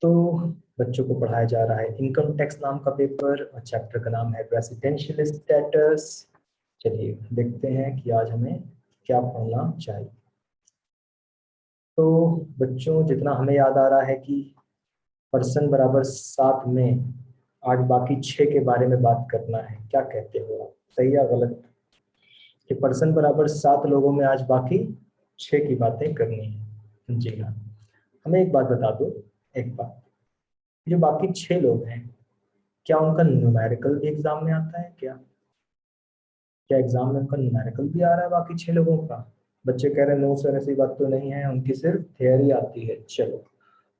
तो बच्चों को पढ़ाया जा रहा है इनकम टैक्स नाम का पेपर और चैप्टर का नाम है रेसिडेंशियल स्टेटस। चलिए देखते हैं कि आज हमें क्या पढ़ना चाहिए। तो बच्चों जितना हमें याद आ रहा है कि पर्सन बराबर 7 में आज बाकी 6 के बारे में बात करना है। क्या कहते हो आप, सही या गलत? कि पर्सन बराबर 7 लोगों में आज बाकी 6 की बातें करनी है। जी हाँ, हमें एक बात बता दो, एक बात, जो बाकी 6 लोग हैं क्या उनका न्यूमेरिकल भी एग्जाम में आता है? क्या एग्जाम में उनका न्यूमेरिकल भी आ रहा है बाकी 6 लोगों का? बच्चे कह रहे हैं नो सर ऐसी बात तो नहीं है, उनकी सिर्फ थियरी आती है। चलो,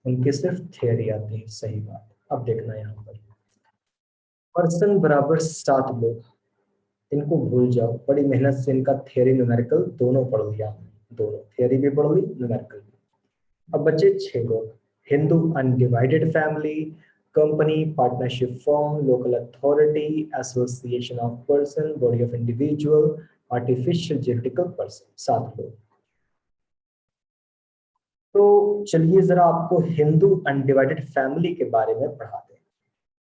उनकी सिर्फ थियरी आती है, सही बात। अब देखना यहाँ पर पर्सन बराबर 7 लोग, इनको भूल जाओ, बड़ी मेहनत से इनका थियरी न्यूमेरिकल दोनों पढ़ लिया, दोनों थियरी भी पढ़ ली, न्यूमेरिकल भी। अब बचे 6 लोग, Hindu undivided family, company, partnership form, local authority, association of person, body of individual, artificial genetical person, 7 लोग। तो चलिए जरा आपको हिंदू अनडिवाइडेड फैमिली के बारे में पढ़ा दें,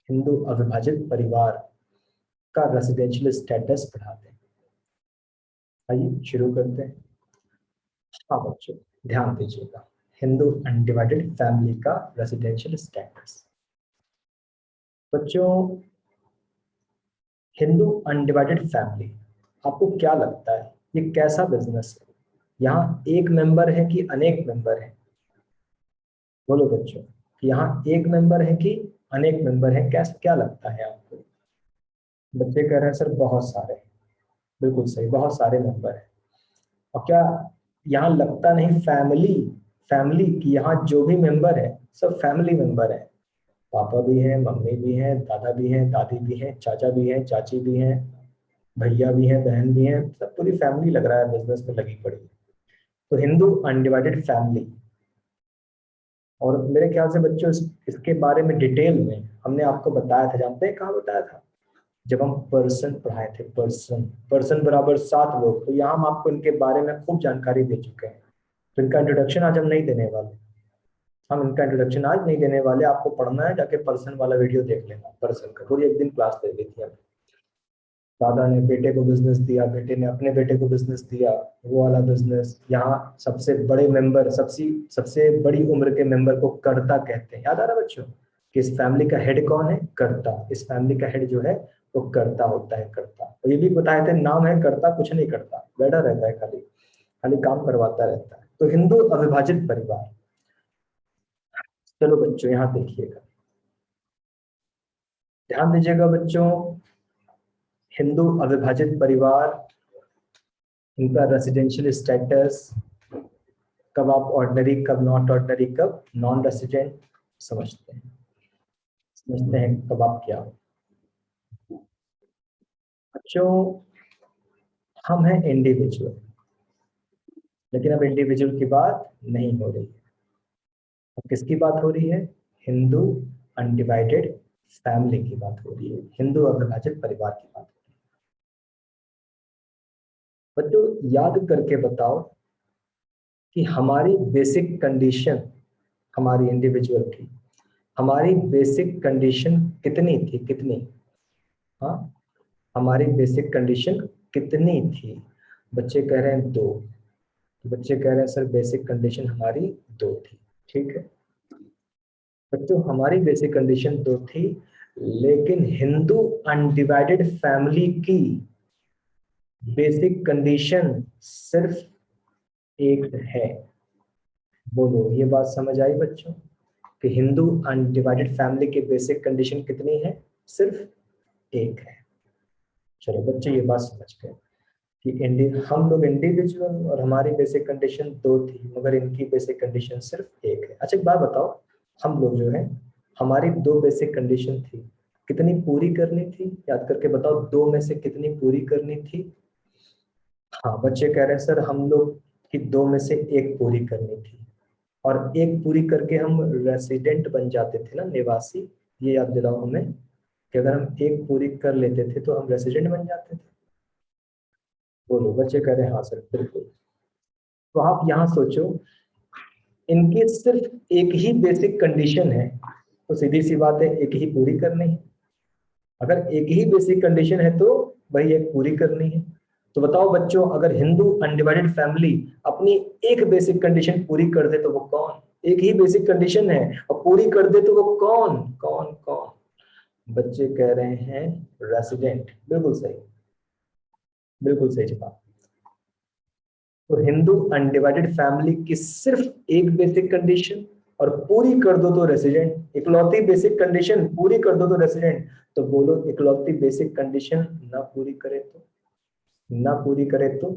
हिंदू अविभाजित परिवार का रेसिडेंशियल स्टेटस पढ़ा दें। आइए शुरू करते हैं। हाँ बच्चों, ध्यान दीजिएगा, हिंदू अनडिवाइडेड फैमिली का रेसिडेंशियल स्टेटस। बच्चों, हिंदू अनडिवाइडेड फैमिली, आपको क्या लगता है ये कैसा बिजनेस है? यहाँ एक मेंबर है कि अनेक मेंबर है? बोलो बच्चों, कि यहाँ एक मेंबर है कि अनेक मेंबर है? कैसा, क्या लगता है आपको? बच्चे कह रहे हैं सर बहुत सारे। बिल्कुल सही, बहुत सारे मेंबर है। और क्या यहाँ लगता नहीं फैमिली, फैमिली की यहाँ जो भी मेंबर है सब फैमिली मेंबर है? पापा भी हैं, मम्मी भी हैं, दादा भी हैं, दादी भी हैं, चाचा भी हैं, चाची भी हैं, भैया भी हैं, बहन भी हैं, सब पूरी फैमिली लग रहा है बिजनेस में लगी पड़ी है। तो हिंदू अनडिवाइडेड फैमिली। और मेरे ख्याल से बच्चों इसके बारे में डिटेल में हमने आपको बताया था, जानते हैं कहाँ बताया था? जब हम पर्सन पढ़ाए थे, पर्सन, पर्सन बराबर 7 लोग, तो यहाँ हम आपको इनके बारे में खूब जानकारी दे चुके हैं। तो इनका इंट्रोडक्शन आज हम नहीं देने वाले, हम इनका इंट्रोडक्शन आज नहीं देने वाले। आपको पढ़ना है जाके पर्सन वाला वीडियो देख लेना, पर्सन का पूरी एक दिन क्लास ले ली थी हमने। दादा ने बेटे को बिजनेस दिया, बेटे ने अपने बेटे को बिजनेस दिया, वो वाला बिजनेस। यहाँ सबसे बड़े मेंबर, सबसे सबसे बड़ी उम्र के मेंबर को कर्ता कहते हैं। याद आ रहा है बच्चों कि इस फैमिली का हेड कौन है? कर्ता। इस फैमिली का हेड जो है वो कर्ता होता है, कर्ता। और ये भी बताए थे नाम है कर्ता, कुछ नहीं करता, बैठा रहता है, खाली खाली काम करवाता रहता है। तो हिंदू अविभाजित परिवार। चलो बच्चों यहाँ देखिएगा, ध्यान दीजिएगा बच्चों, हिंदू अविभाजित परिवार, इनका रेसिडेंशियल स्टेटस, कब आप ऑर्डिनरी, कब नॉट ऑर्डिनरी, कब नॉन रेसिडेंट, समझते हैं, समझते हैं कब आप क्या हो। बच्चों, हम हैं इंडिविजुअल, लेकिन अब इंडिविजुअल की बात नहीं हो रही है। अब किसकी बात हो रही है? हिंदू अनडिवाइडेड फैमिली की बात हो रही है, हिंदू अविभाजित परिवार की बात हो रही है। बच्चों याद करके बताओ कि हमारी बेसिक कंडीशन, हमारी इंडिविजुअल की, हमारी बेसिक कंडीशन कितनी थी? कितनी? हाँ, हमारी बेसिक कंडीशन कितनी थी? बच्चे कह रहे हैं 2। तो बच्चे कह रहे हैं सर बेसिक कंडीशन हमारी 2 थी। ठीक है बच्चों, हमारी बेसिक कंडीशन 2 थी, लेकिन हिंदू अनडिवाइडेड फैमिली की बेसिक कंडीशन सिर्फ 1 है। बोलो, ये बात समझ आई बच्चों कि हिंदू अनडिवाइडेड फैमिली की बेसिक कंडीशन कितनी है? सिर्फ 1 है। चलो बच्चे ये बात समझ गए कि हम लोग इंडिविजुअल और हमारी बेसिक कंडीशन 2 थी, मगर इनकी बेसिक कंडीशन सिर्फ 1 है। अच्छा एक बात बताओ, हम लोग जो है, हमारी 2 बेसिक कंडीशन थी, कितनी पूरी करनी थी? याद करके बताओ, 2 में से कितनी पूरी करनी थी? हाँ, बच्चे कह रहे हैं सर हम लोग की 2 में से 1 पूरी करनी थी, और 1 पूरी करके हम रेसिडेंट बन जाते थे ना, निवासी। ये याद दिलाओ हमें कि अगर हम 1 पूरी कर लेते थे तो हम रेसिडेंट बन जाते थे। बोलो, बच्चे कह रहे हैं हाँ सर बिल्कुल। तो आप यहाँ सोचो, इनकी सिर्फ एक ही बेसिक कंडीशन है, तो सीधी सी बात है एक ही पूरी करनी है। अगर एक ही बेसिक कंडीशन है तो वही एक पूरी करनी है। तो बताओ बच्चों, अगर हिंदू अनडिवाइडेड फैमिली अपनी एक बेसिक कंडीशन पूरी कर दे तो वो कौन? एक ही बेसिक कंडीशन है और पूरी कर दे तो वो कौन कौन कौन? बच्चे कह रहे हैं रेसिडेंट। बिल्कुल सही, बिल्कुल सही जवाब। तो हिंदू अनडिवाइडेड फैमिली की सिर्फ एक बेसिक कंडीशन और पूरी कर दो तो रेसिडेंट। इकलौती बेसिक कंडीशन पूरी कर दो तो रेसिडेंट। तो बोलो इकलौती बेसिक कंडीशन ना पूरी करे तो? ना पूरी करे तो?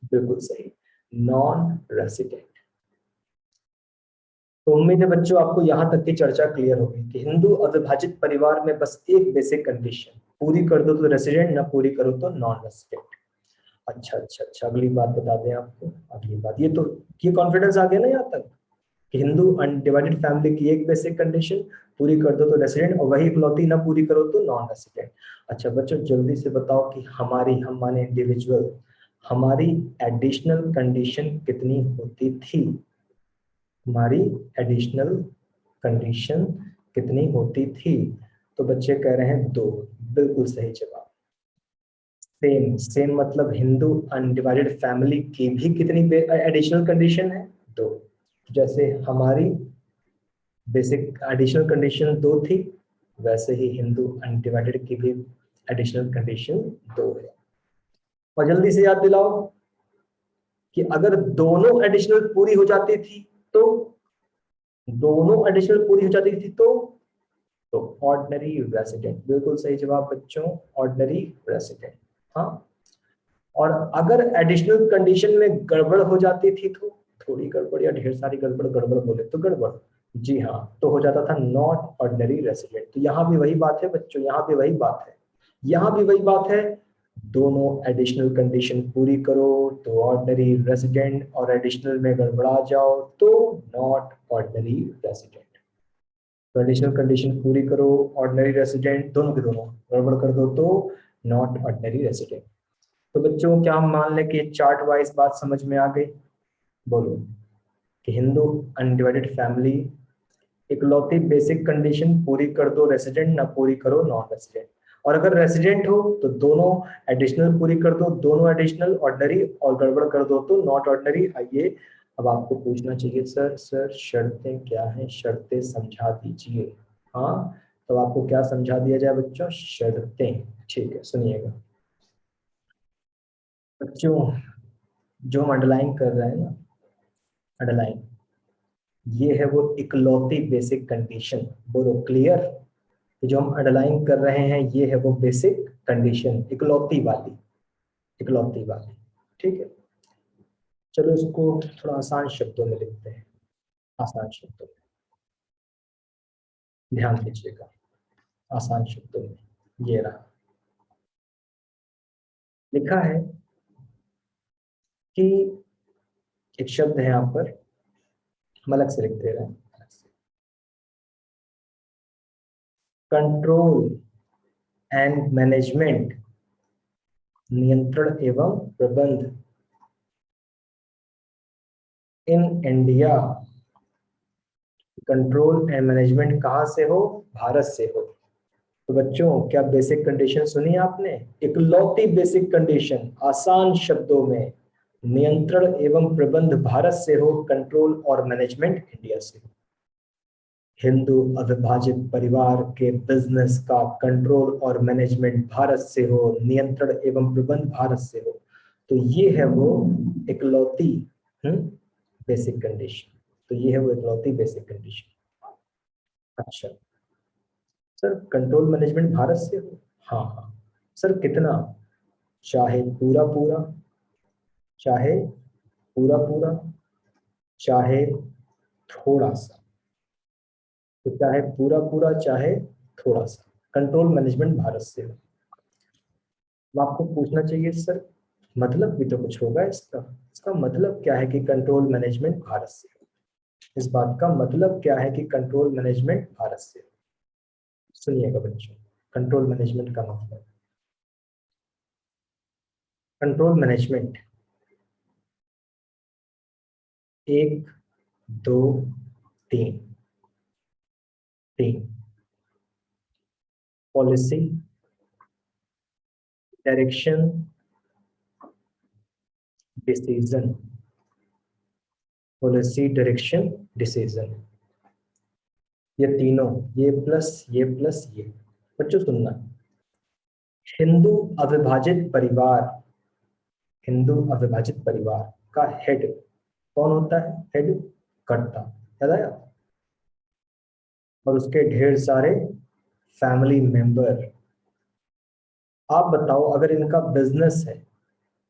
बिल्कुल सही, नॉन रेसिडेंट। तो उम्मीद है बच्चों आपको यहां तक की चर्चा क्लियर होगी कि हिंदू अविभाजित परिवार में बस एक बेसिक कंडीशन, पूरी कर दो तो रेसिडेंट, ना पूरी करो तो नॉन रेसिडेंट। अच्छा अच्छा अच्छा, अगली बात बता दें आपको। अगली बात, ये तो ये कॉन्फिडेंस आ गया ना यहाँ तक कि हिंदू अनडिवाइडेड फैमिली की एक बेसिक कंडीशन, पूरी कर दो तो रेसिडेंट और वही इकलौती ना पूरी करो तो नॉन रेसिडेंट। अच्छा बच्चों जल्दी से बताओ कि हमारी, हम माने इंडिविजुअल, हमारी एडिशनल कंडीशन कितनी होती थी? हमारी एडिशनल कंडीशन कितनी होती थी? तो बच्चे कह रहे हैं दो। बिल्कुल सही जवाब। सेम सेम मतलब हिंदू अनडिवाइडेड फैमिली की भी कितनी एडिशनल कंडीशन है? दो। जैसे हमारी बेसिक एडिशनल कंडीशन दो थी, वैसे ही हिंदू अनडिवाइडेड की भी एडिशनल कंडीशन दो है। और जल्दी से याद दिलाओ कि अगर दोनों एडिशनल पूरी हो जाती थी तो, दोनों एडिशनल पूरी हो जाती थी तो ऑर्डिनरी रेसिडेंट। बिल्कुल सही जवाब बच्चों, ऑर्डिनरी रेसिडेंट। हाँ, और अगर एडिशनल कंडीशन में गड़बड़ हो जाती थी तो, थोड़ी गड़बड़ या ढेर सारी गड़बड़, गड़बड़ बोले तो गड़बड़, जी हाँ, तो हो जाता था नॉट ऑर्डिनरी रेसिडेंट। तो यहाँ भी वही बात है बच्चों, यहाँ भी वही बात है, यहाँ भी वही बात है। दोनों एडिशनल कंडीशन पूरी करो तो ऑर्डिनरी रेसिडेंट, और एडिशनल में गड़बड़ा जाओ तो नॉट ऑर्डिनरी रेसिडेंट। तो एडिशनल कंडीशन पूरी करो, ऑर्डिनरी रेसिडेंट, दोनों के दोनों गड़बड़ कर दो तो नॉट ऑर्डिनरी रेसिडेंट। तो बच्चों क्या हम मान लें कि चार्ट वाइज बात समझ में आ गई? बोलो कि हिंदू अनडिवाइडेड फैमिली, इकलौती बेसिक कंडीशन पूरी कर दो रेसिडेंट, ना पूरी करो नॉन रेसिडेंट। और अगर रेसिडेंट हो तो दोनों एडिशनल पूरी कर दो, दोनों एडिशनल ऑर्डिनरी, और गड़बड़ कर दो तो नॉट ऑर्डिनरी। आइए अब आपको पूछना चाहिए सर, सर शर्तें क्या हैं, शर्तें समझा दीजिए। हाँ, तो आपको क्या समझा दिया जाए बच्चों? शर्तें। ठीक है, सुनिएगा बच्चों, जो हम अंडरलाइन कर रहे हैं ना, अंडरलाइन, ये है वो इकलौती बेसिक कंडीशन। बोलो क्लियर? कि जो हम अंडरलाइन कर रहे हैं ये है वो बेसिक कंडीशन, इकलौती वाली, इकलौती वाली। ठीक है, चलो इसको थोड़ा आसान शब्दों में लिखते हैं, आसान शब्दों में ध्यान दीजिएगा, आसान शब्दों में। ये रहा, लिखा है कि एक शब्द है यहाँ पर, हम अलग से लिख दे रहे हैं, कंट्रोल एंड मैनेजमेंट, नियंत्रण एवं प्रबंध in India. Control and management कहाँ से हो? भारत से हो। तो बच्चों क्या बेसिक कंडीशन सुनी आपने? इकलौती बेसिक कंडीशन, आसान शब्दों में, नियंत्रण एवं प्रबंध भारत से हो, कंट्रोल और मैनेजमेंट इंडिया से हो। हिंदू अविभाजित परिवार के बिजनेस का कंट्रोल और मैनेजमेंट भारत से हो, नियंत्रण एवं प्रबंध भारत से हो। तो ये है वो इकलौती बेसिक कंडीशन। तो ये है वो इकलौती बेसिक कंडीशन। अच्छा सर, कंट्रोल मैनेजमेंट भारत से हो? हाँ हाँ सर, कितना? चाहे पूरा पूरा, चाहे पूरा पूरा, चाहे थोड़ा सा। तो चाहे पूरा पूरा, चाहे थोड़ा सा, कंट्रोल मैनेजमेंट भारत से हो। अब आपको पूछना चाहिए सर, मतलब भी तो कुछ होगा इसका, इसका मतलब क्या है कि कंट्रोल मैनेजमेंट भारत से हो? इस बात का मतलब क्या है कि कंट्रोल मैनेजमेंट भारत से हो? सुनिएगा बच्चों, कंट्रोल मैनेजमेंट का मतलब, कंट्रोल मैनेजमेंट एक 2 3 3 policy, direction, decision. Policy, direction, decision, ये तीनों, ये प्लस ये। बच्चों सुनना, हिंदू अविभाजित परिवार, हिंदू अविभाजित परिवार का हेड कौन होता है? हेड कर्ता, याद आया? और उसके ढेर सारे फैमिली मेंबर। आप बताओ, अगर इनका बिजनेस है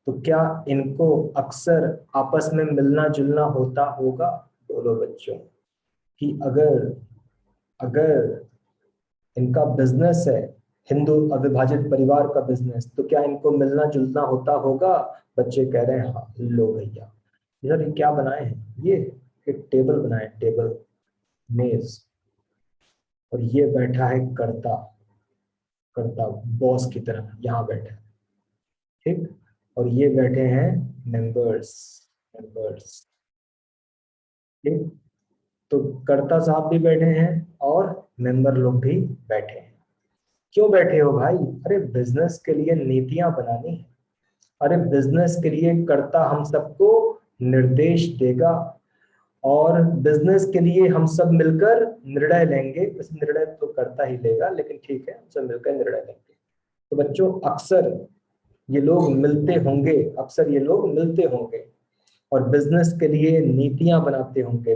तो क्या इनको अक्सर आपस में मिलना जुलना होता होगा? बोलो बच्चों, कि अगर अगर इनका बिजनेस है, हिंदू अविभाजित परिवार का बिजनेस, तो क्या इनको मिलना जुलना होता होगा? बच्चे कह रहे हैं हाँ। लो भैया, इधर ये क्या बनाए हैं? ये एक टेबल बनाए, टेबल, मेज, और ये बैठा है कर्ता, कर्ता बॉस की तरह यहाँ बैठा है, ठीक। और ये बैठे हैं मेंबर्स, मेंबर्स, ठीक। तो कर्ता साहब भी बैठे हैं और मेंबर लोग भी बैठे हैं। क्यों बैठे हो भाई? अरे बिजनेस के लिए नीतियां बनानी है। अरे बिजनेस के लिए कर्ता हम सबको निर्देश देगा, और बिजनेस के लिए हम सब मिलकर निर्णय लेंगे। इस निर्णय तो करता ही लेगा, लेकिन ठीक है, हम सब मिलकर निर्णय लेंगे। तो बच्चों अक्सर ये लोग मिलते होंगे, अक्सर ये लोग मिलते होंगे और बिजनेस के लिए नीतियां बनाते होंगे।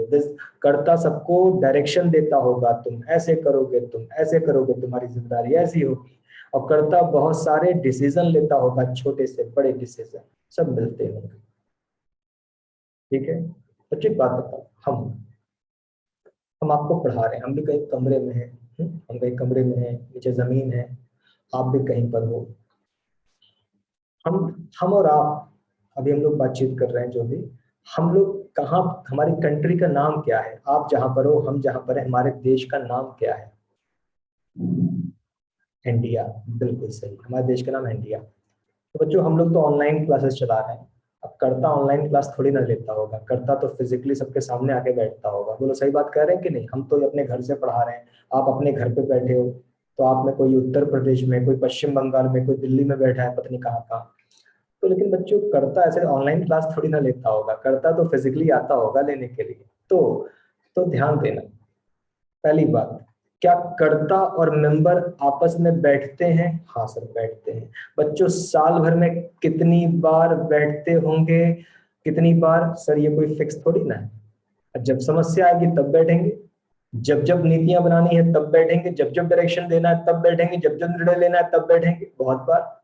कर्ता सबको डायरेक्शन देता होगा, तुम ऐसे करोगे, तुम ऐसे करोगे, तुम्हारी जिम्मेदारी ऐसी होगी। और कर्ता बहुत सारे डिसीजन लेता होगा, छोटे से बड़े डिसीजन सब मिलते होंगे, ठीक है। तो एक बात बताओ, हम आपको पढ़ा रहे हैं, हम भी कहीं कमरे में हैं, हम कहीं कमरे में हैं, नीचे जमीन है, आप भी कहीं पर हो। हम और आप, अभी हम लोग बातचीत कर रहे हैं जो भी, हम लोग कहाँ, हमारी कंट्री का नाम क्या है? आप जहां पर हो, हम जहां पर है, हमारे देश का नाम क्या है? इंडिया, बिल्कुल सही, हमारे देश का नाम है इंडिया। तो बच्चों हम लोग तो ऑनलाइन क्लासेस चला रहे हैं। अब करता ऑनलाइन क्लास थोड़ी ना लेता होगा, करता तो फिजिकली सबके सामने आके बैठता होगा। बोलो सही बात कह रहे हैं कि नहीं? हम तो अपने घर से पढ़ा रहे हैं, आप अपने घर पे बैठे हो। तो आप में कोई उत्तर प्रदेश में, कोई पश्चिम बंगाल में, कोई दिल्ली में बैठा है, पता नहीं कहाँ कहाँ। तो लेकिन बच्चों करता ऐसे ऑनलाइन क्लास थोड़ी ना लेता होगा, करता तो फिजिकली आता होगा लेने के लिए। तो ध्यान देना, पहली बात, क्या कर्ता और मेंबर आपस में बैठते हैं? हाँ सर, बैठते हैं। बच्चों साल भर में कितनी बार बैठते होंगे? कितनी बार सर? ये कोई फिक्स थोड़ी ना है। जब समस्या आएगी तब बैठेंगे, जब जब नीतियां बनानी है तब बैठेंगे, जब जब डायरेक्शन देना है तब बैठेंगे, जब जब निर्णय लेना है तब बैठेंगे, बहुत बार।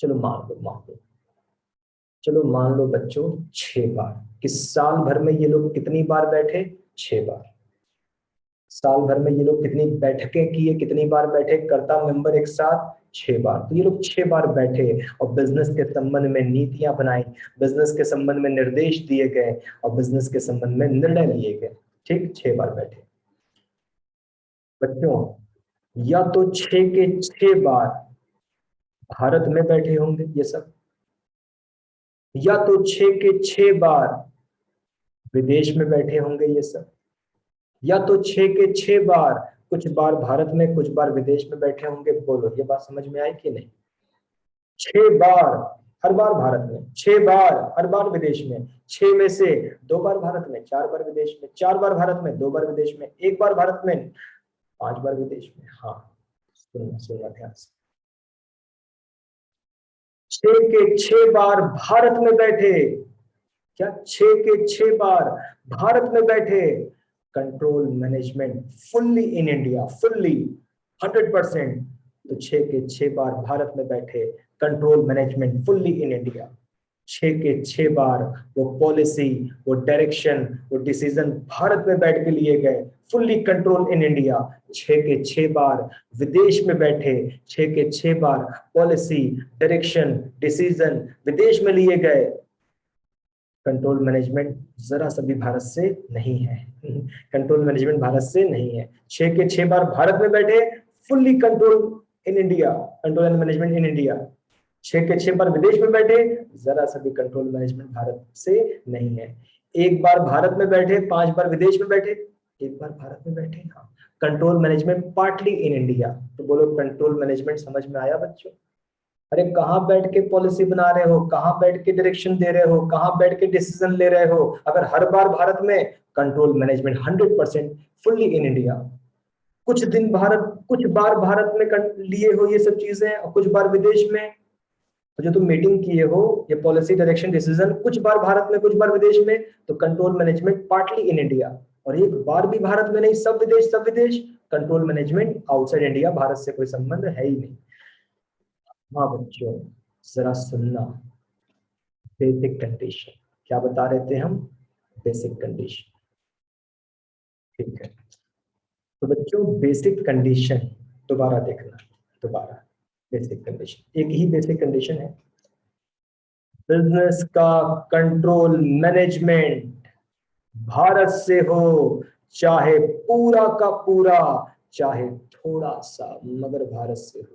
चलो मान लो, मान लो, चलो मान लो बच्चों 6 बार। कि साल भर में ये लोग कितनी बार बैठे? 6 बार। साल भर में ये लोग कितनी बैठकें किए, कितनी बार बैठे कर्ता मेंबर एक साथ? 6 बार। तो ये लोग 6 बार बैठे और बिजनेस के संबंध में नीतियां बनाई, बिजनेस के संबंध में निर्देश दिए गए और बिजनेस के संबंध में निर्णय लिए गए, ठीक। 6 बार बैठे बच्चों। या तो 6 के 6 बार भारत में बैठे होंगे ये सब, या तो 6 के 6 बार विदेश में बैठे होंगे ये सब, या तो 6 के 6 बार, कुछ बार भारत में, कुछ बार विदेश में बैठे होंगे। बोलो ये बात समझ में आई कि नहीं? 6 बार, हर बार भारत में, 6 बार हर बार विदेश में। 6 में से 2 बार भारत में, 4 बार विदेश में, 4 बार भारत में, 2 बार विदेश में, 1 बार भारत में, 5 बार विदेश में। हाँ, सुनना सुनना ध्यान से। 6 के 6 बार भारत में बैठे, क्या 6 के 6 बार भारत में बैठे? Control management fully in India, fully 100%। तो 6 के 6 बार भारत में बैठे, control management fully in India. 6 के 6 बार वो पॉलिसी, वो डायरेक्शन, वो डिसीजन भारत में बैठ के लिए गए, फुल्ली कंट्रोल इन इंडिया। 6 के 6 बार विदेश में बैठे, 6 के 6 बार पॉलिसी, डायरेक्शन, डिसीजन विदेश में लिए गए। कंट्रोल मैनेजमेंट जरा सा भी भारत से नहीं है, कंट्रोल मैनेजमेंट भारत से नहीं है। 6 के 6 बार भारत में बैठे, fully control in India, control and management in India. 6 के 6 बार विदेश में बैठे, जरा सा भी कंट्रोल मैनेजमेंट भारत से नहीं है। एक बार भारत में बैठे, 5 बार विदेश में बैठे, एक बार भारत में बैठे। हाँ, control management partly in India. तो बोलो कंट्रोल मैनेजमेंट समझ में आया बच्चों? अरे कहाँ बैठ के पॉलिसी बना रहे हो, कहाँ बैठ के डायरेक्शन दे रहे हो, कहाँ बैठ के डिसीजन ले रहे हो? अगर हर बार भारत में, control management 100% fully in India. कुछ दिन भारत, कुछ बार भारत में लिए हो ये सब चीजें, और कुछ बार विदेश में। तो जो तुम मीटिंग किए हो, ये पॉलिसी डायरेक्शन डिसीजन, कुछ बार भारत में कुछ बार विदेश में, तो control management partly in India. और एक बार भी भारत में नहीं, सब विदेश सब विदेश। Control management outside India, Bharat से कोई संबंध है ही नहीं। हाँ बच्चों, जरा सुनना। बेसिक कंडीशन क्या बता रहे थे हम? बेसिक कंडीशन, ठीक है। तो बच्चों बेसिक कंडीशन दोबारा देखना, दोबारा। बेसिक कंडीशन, एक ही बेसिक कंडीशन है। बिजनेस का कंट्रोल मैनेजमेंट भारत से हो, चाहे पूरा का पूरा, चाहे थोड़ा सा, मगर भारत से हो।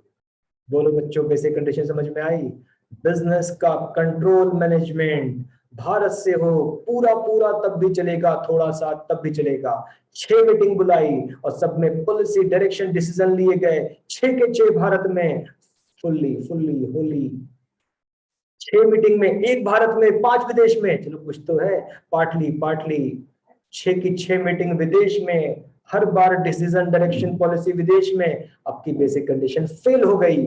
बोलो बच्चों, बेसिक कंडीशन समझ में आई? बिजनेस का कंट्रोल मैनेजमेंट भारत से हो, पूरा पूरा तब भी चलेगा, थोड़ा सा तब भी चलेगा। 6 मीटिंग बुलाई और सब में पॉलिसी डायरेक्शन डिसीजन लिए गए, 6 के 6 भारत में, फुल्ली फुल्ली होली। 6 मीटिंग में, एक भारत में 5 विदेश में, चलो कुछ तो है, पार्टली पार्टली। 6 की 6 मीटिंग विदेश में, हर बार डिसीजन डायरेक्शन पॉलिसी विदेश में। आपकी बेसिक कंडीशन फेल हो गई।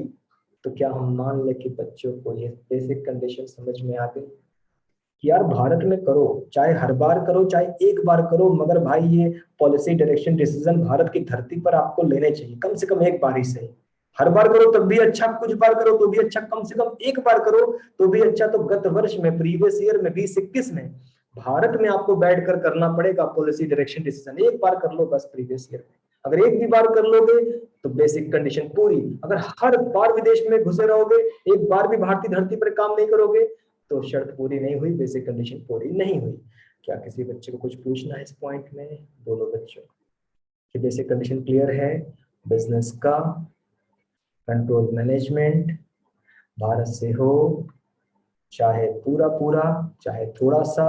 तो क्या हम मान ले कि बच्चों को ये बेसिक कंडीशन समझ में आ गई कि यार भारत में करो, चाहे हर बार करो चाहे एक बार करो, मगर भाई ये पॉलिसी डायरेक्शन डिसीजन भारत की धरती पर आपको लेने चाहिए, कम से कम एक बार ही सही। हर बार करो तब भी अच्छा, कुछ बार करो तो भी अच्छा, कम से कम एक बार करो तो भी अच्छा। तो गत वर्ष में, प्रीवियस ईयर में, 2021 में भारत में आपको बैठकर करना पड़ेगा पॉलिसी डायरेक्शन डिसीजन। एक बार कर लो बस प्रीवियस ईयर में। अगर एक भी बार कर लोगे तो बेसिक कंडीशन पूरी। अगर हर बार विदेश में घुसे रहोगे, एक बार भी भारतीय धरती पर काम नहीं करोगे, तो शर्त पूरी नहीं हुई, बेसिक कंडीशन पूरी नहीं हुई। क्या किसी बच्चे को कुछ पूछना है इस पॉइंट में? बोलो बच्चों कि बेसिक कंडीशन क्लियर है? बिजनेस का कंट्रोल मैनेजमेंट भारत से हो, चाहे पूरा पूरा चाहे थोड़ा सा।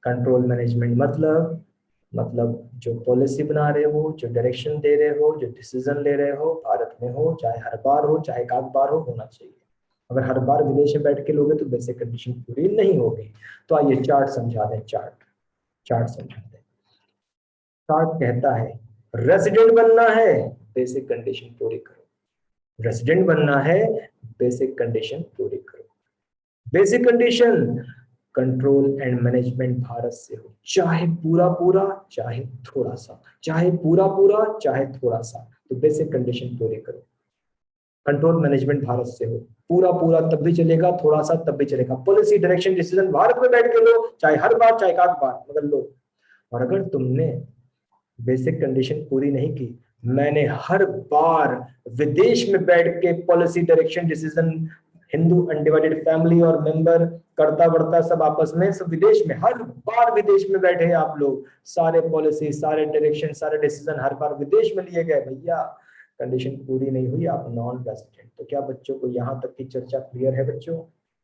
कंट्रोल मैनेजमेंट मतलब जो पॉलिसी बना रहे हो, जो डायरेक्शन दे रहे हो, जो डिसीजन ले रहे हो, भारत में हो, चाहे हर बार हो चाहे एक आध बार हो, होना चाहिए। अगर हर बार विदेश में बैठ के लोगे तो बेसिक कंडीशन पूरी नहीं होगी। तो आइए चार्ट समझा दें, चार्ट चार्ट समझा दें। चार्ट कहता है रेजिडेंट बनना है, बेसिक कंडीशन पूरी करो। रेजिडेंट बनना है, बेसिक कंडीशन पूरी करो। Basic condition control and management Bharat से हो, चाहे पूरा पूरा चाहे थोड़ा सा, चाहे पूरा पूरा चाहे थोड़ा सा। तो बेसिक कंडीशन पूरी करो। कंट्रोल मैनेजमेंट भारत से हो, पूरा पूरा तब भी चलेगा, थोड़ा सा तब भी चलेगा। पॉलिसी डायरेक्शन डिसीजन भारत में बैठ के लो, चाहे हर बार चाहे एक बार, मगर लो। और अगर तुमने बेसिक कंडीशन पूरी नहीं की, मैंने हर बार विदेश में बैठ के policy direction decision, Hindu undivided family और मेंबर करता बढ़ता सब आपस में, सब विदेश में, हर बार विदेश में बैठे आप लोग, सारे पॉलिसी सारे डायरेक्शन सारे डिसीजन हर बार विदेश में लिए गए, भैया कंडीशन पूरी नहीं हुई, आप नॉन रेजिडेंट। तो क्या बच्चों को यहाँ तक की चर्चा क्लियर है बच्चों?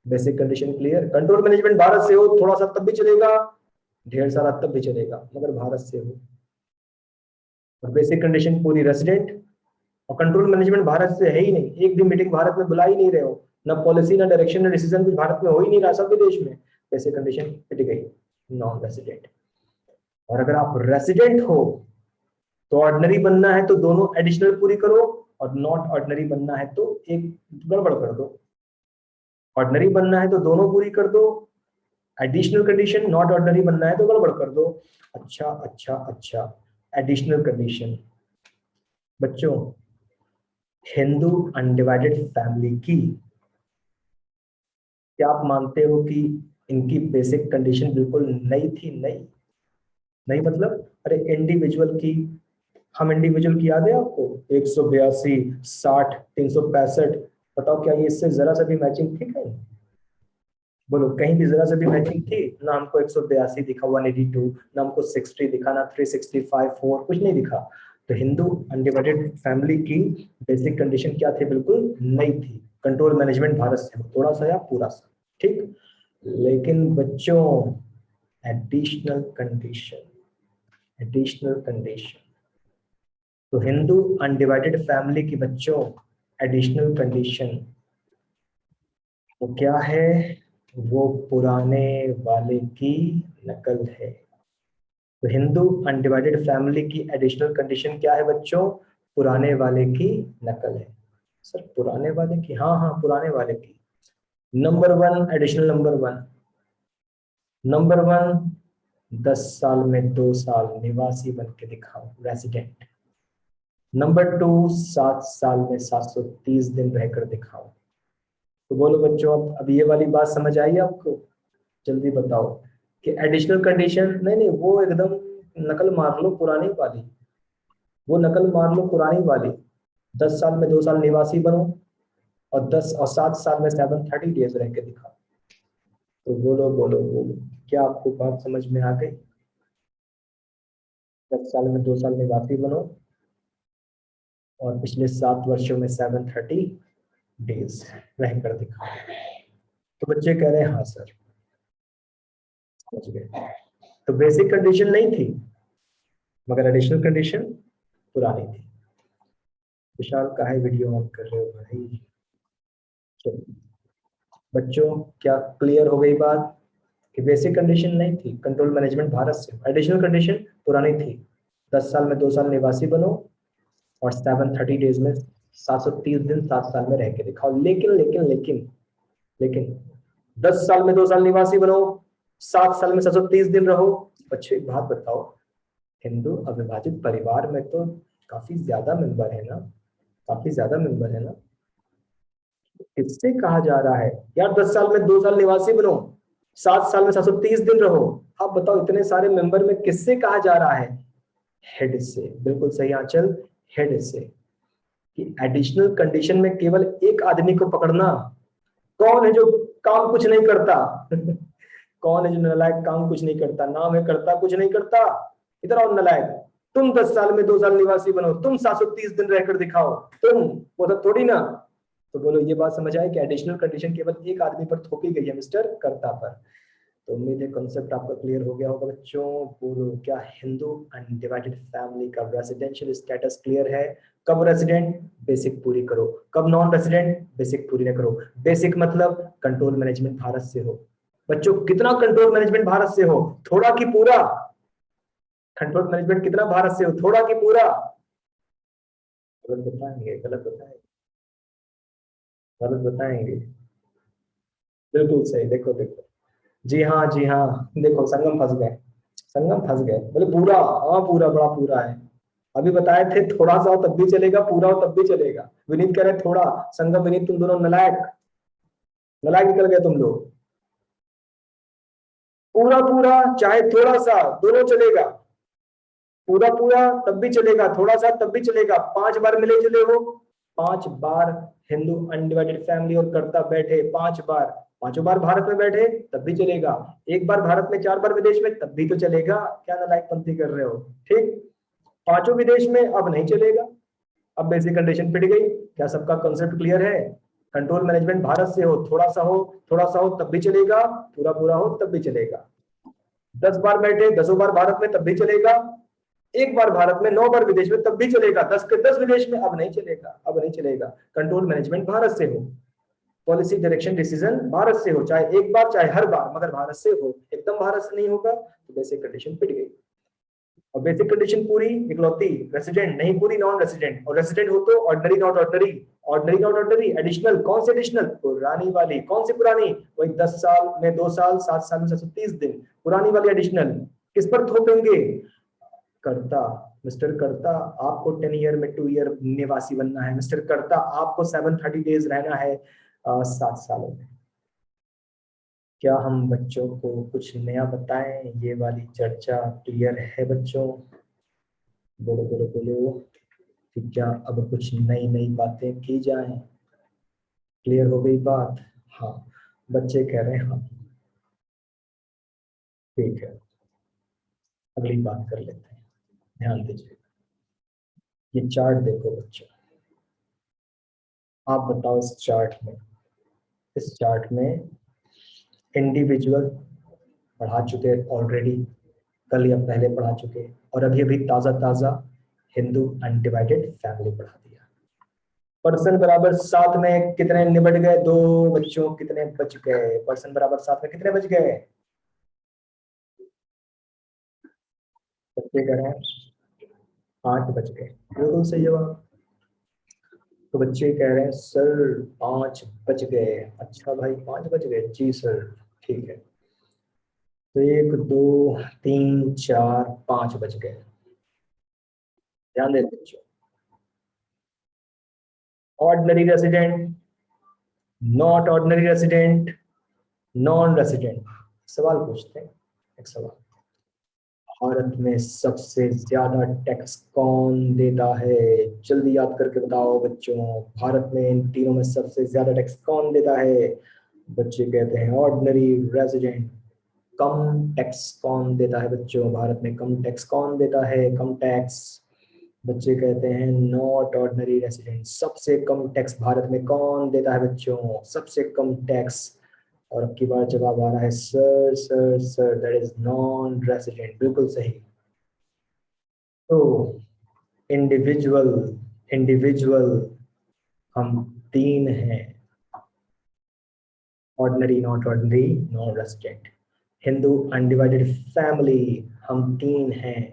Basic condition clear. Control management Bharat से हो, थोड़ा सा तब भी चलेगा, ढेर सारा तब भी चलेगा, मगर भारत से हो। और बेसिक कंडीशन पूरी, रेजिडेंट। और कंट्रोल मैनेजमेंट भारत से है ही नहीं, एक भी मीटिंग भारत में बुला ही नहीं रहे हो, ना पॉलिसी ना डायरेक्शन ना डिसीजन कुछ भारत में हो ही नहीं रहा, सब विदेश में। बेसिक कंडीशन पिट गई, नॉन रेजिडेंट। और अगर आप रेजिडेंट हो तो ऑर्डिनरी बनना है तो दोनों एडिशनल पूरी करो, और नॉट ऑर्डिनरी बनना है तो एक गड़बड़ कर दो। ऑर्डिनरी बनना है तो दोनों पूरी कर दो, एडिशनल कंडीशन नॉट ऑर्डिनरी बनना है तो गड़बड़ कर दो। अच्छा अच्छा अच्छा, एडिशनल कंडीशन बच्चों, हिंदू अनडिवाइडेड फैमिली की, क्या आप मानते हो कि इनकी बेसिक कंडीशन बिल्कुल नई थी? नई नहीं मतलब, अरे इंडिविजुअल की, हम इंडिविजुअल की याद है आपको? 182, 60, 365, बताओ क्या ये इससे जरा सा भी मैचिंग थी? कहीं बोलो, कहीं भी जरा सा भी मैचिंग थी? ना हमको 182 दिखा, 182, ना हमको 60 दिखा, ना 365, 4, कुछ नहीं दिखा। तो हिंदू अनडिवाइडेड फैमिली की बेसिक कंडीशन क्या थी? बिल्कुल नई थी। कंट्रोल मैनेजमेंट भारत से हो, थोड़ा सा या पूरा सा, ठीक। लेकिन बच्चों एडिशनल कंडीशन, एडिशनल कंडीशन। तो हिंदू अनडिवाइडेड फैमिली की बच्चों एडिशनल कंडीशन वो क्या है? वो पुराने वाले की नकल है। तो हिंदू अनडिवाइडेड फैमिली की एडिशनल कंडीशन क्या है बच्चों? पुराने वाले की नकल है। सर पुराने वाले की? हाँ हाँ पुराने वाले की। Number one, additional number one, number one, 10 साल में 2 साल निवासी बन के दिखाओ, रेसिडेंट। नंबर टू, 7 साल में 730 दिन रहकर दिखाओ। तो बोलो बच्चों, अब ये वाली बात समझ आई आपको? जल्दी बताओ कि एडिशनल कंडीशन, नहीं नहीं वो एकदम नकल मार लो पुरानी वाली, वो नकल मार लो पुरानी वाली। 10 साल में 2 साल निवासी बनो और 7 साल में 730 डेज रह के दिखाओ। तो बोलो बोलो बोलो, क्या आपको बात समझ में आ गई? 10 साल में 2 साल निवासी बनो और पिछले 7 वर्षों में 730 डेज रह कर दिखाओ। तो बच्चे कह रहे हैं हाँ सर समझ गए। तो बेसिक कंडीशन नहीं थी मगर एडिशनल कंडीशन पुरानी थी। विशाल काहे वीडियो ऑन कर रहे हो भाई? चलो बच्चों, क्या क्लियर हो गई बात कि बेसिक कंडीशन नहीं थी, कंट्रोल मैनेजमेंट भारत से, एडिशनल कंडीशन पुरानी थी। 10 साल में 2 साल निवासी बनो और 730 डेज में 730 दिन 7 साल में रह के दिखाओ। लेकिन लेकिन लेकिन लेकिन 10 साल में 2 साल निवासी बनो, 7 साल में 730 दिन रहो। बच्चे एक बात बताओ, हिंदू अविभाजित परिवार में तो काफी ज्यादा मेंबर है ना, काफी ज्यादा मेंबर है ना। किससे कहा जा रहा है यार 10 साल में 2 साल निवासी बनो, 7 साल में 730 दिन रहो? आप बताओ इतने सारे मेंबर में किससे कहा जा रहा है? हेड से। बिल्कुल सही आंचल, हेड से। कि एडिशनल कंडीशन में केवल एक आदमी को पकड़ना। कौन है जो काम कुछ नहीं करता? कौन है जो नालायक काम कुछ नहीं करता? नाम है करता कुछ नहीं करता। इधर आओ नालायक, तुम 10 साल में 2 साल निवासी बनो, तुम 730 दिन रहकर दिखाओ, तुम, वो तो थोड़ी ना। तो बोलो ये बात समझ आए कि एडिशनल कंडीशन केवल एक आदमी पर थोपी गई है, मिस्टर कर्ता पर। तो उम्मीद है कॉन्सेप्ट आपका क्लियर हो गया होगा बच्चों। बोलो क्या हिंदू अनडिवाइडेड फैमिली का रेजिडेंशियल स्टेटस क्लियर है? कब रेजिडेंट? बेसिक पूरी करो। कब नॉन रेजिडेंट? बेसिक पूरी न करो। बेसिक मतलब कंट्रोल मैनेजमेंट भारत से हो। बच्चों कितना कंट्रोल मैनेजमेंट भारत से हो? थोड़ा कि पूरा? कंट्रोल मैनेजमेंट कितना भारत से हो, थोड़ा कि पूरा? गलत बताएंगे, गलत बताएंगे, गलत बताएंगे। बिल्कुल सही, देखो देखो, जी हाँ जी हाँ। देखो संगम फंस गए, संगम फंस गए। बोले पूरा, हाँ पूरा, बड़ा पूरा है। अभी बताए थे थोड़ा सा हो तब भी चलेगा, पूरा हो तब भी चलेगा। विनीत कह रहे थोड़ा। संगम विनीत तुम दोनों नलायक, नलायक निकल गए तुम लोग। पूरा पूरा चाहे थोड़ा सा, दोनों चलेगा। पूरा पूरा तब भी चलेगा, थोड़ा सा तब भी चलेगा। 5 बार मिले जुले हो, 5 बार हिंदू अनडिवाइडेड फैमिली और कर्ता बैठे, 5 बार, 5 बार भारत में बैठे तब भी चलेगा। एक बार भारत में, 4 बार विदेश में तब भी तो चलेगा। क्या नालायक पंथी कर रहे हो? ठीक, पांचों विदेश में अब नहीं चलेगा। अब बेसिक कंडीशन पिट गई। क्या सबका कॉन्सेप्ट क्लियर है? कंट्रोल मैनेजमेंट भारत से हो, थोड़ा सा हो, थोड़ा सा हो तब भी चलेगा, पूरा पूरा हो तब भी चलेगा। 10 बार बैठे, 10 बार भारत में तब भी चलेगा। एक बार भारत में, 9 बार विदेश में तब भी चलेगा। 10 के 10 विदेश में अब नहीं चलेगा, अब नहीं चलेगा। कंट्रोल मैनेजमेंट भारत से हो, पॉलिसी डायरेक्शन डिसीजन भारत से हो, चाहे एक बार चाहे हर बार, मगर भारत से हो। एकदम भारत से नहीं होगा तो बेसिक कंडीशन पिट गई। और बेसिक कंडीशन पूरी इकलौती रेसिडेंट, नहीं पूरी नॉन रेसिडेंट। और रेसिडेंट हो तो ordinary not ordinary, ordinary not ordinary, additional. कौन सी एडिशनल? पुरानी वाली। कौन सी पुरानी? वही 10 साल में 2 साल, 7 साल में 730 दिन, पुरानी वाली एडिशनल। किस पर थोपेंगे? करता। मिस्टर करता, आपको 10 ईयर में 2 ईयर निवासी बनना है। मिस्टर करता, आपको 730 डेज रहना है 7 सालों में। क्या हम बच्चों को कुछ नया बताएं? ये वाली चर्चा क्लियर है बच्चों? बोलो बोलो बोलो कि क्या अब कुछ नई नई बातें की जाएं? क्लियर हो गई बात? हाँ, बच्चे कह रहे हैं हाँ। ठीक है, अगली बात कर लेते हैं। ध्यान दीजिए, ये चार्ट देखो बच्चों। आप बताओ इस चार्ट में, इस चार्ट में इंडिविजुअल पढ़ा चुके ऑलरेडी, कल या पहले पढ़ा चुके, और अभी अभी ताजा ताजा हिंदू अनडिवाइडेड फैमिली पढ़ा दिया। पर्सन बराबर 7 में कितने निबट गए? 2 बच्चों, कितने बच गए? पर्सन बराबर 7 में कितने बच गए? बच्चे कह रहे हैं 8 बच गए, बिल्कुल सही जवाब। तो बच्चे कह रहे हैं सर 5 बच गए। अच्छा भाई 5 बच गए, जी सर, ठीक है। तो 1 2 3 4 5 बच गए। ध्यान देते बच्चों, ordinary resident, not ordinary resident, non resident. सवाल पूछते हैं, एक सवाल, भारत में सबसे ज्यादा टैक्स कौन देता है? जल्दी याद करके बताओ बच्चों, भारत में इन तीनों में सबसे ज्यादा टैक्स कौन देता है? बच्चे कहते हैं ऑर्डिनरी रेजिडेंट। कम टैक्स कौन देता है बच्चों? भारत में कम टैक्स कौन देता है? कम टैक्स, बच्चे कहते हैं नॉट ऑर्डिनरी रेजिडेंट। सबसे कम टैक्स भारत में कौन देता है बच्चों? सबसे कम टैक्स। और अब की बार जवाब आ रहा है sir sir sir, that is non resident, बिल्कुल सही। तो इंडिविजुअल, इंडिविजुअल हम 3 हैं, ordinary, not ordinary, non resident. Hindu undivided family हम 3 हैं,